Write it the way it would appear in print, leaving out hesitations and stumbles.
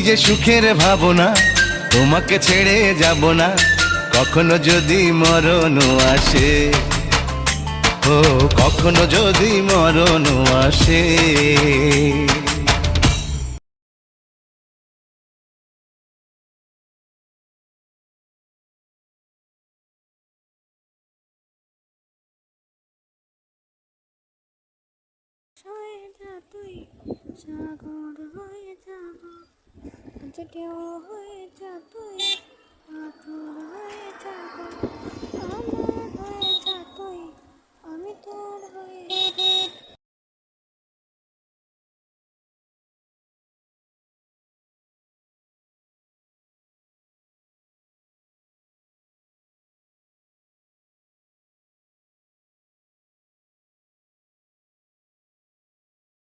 যে সুখের ভাবনা, তোমাকে ছেড়ে যাব না কখনো যদি মরণ আসে। ও কখনো যদি মরণ আসে। হয়ে যা তুই, সাগর হয়ে যাব, ঢেউ হয়ে যা তুই, পাথর হয়ে যাব, আমার হয়ে যা তুই, আমি তোর হয়ে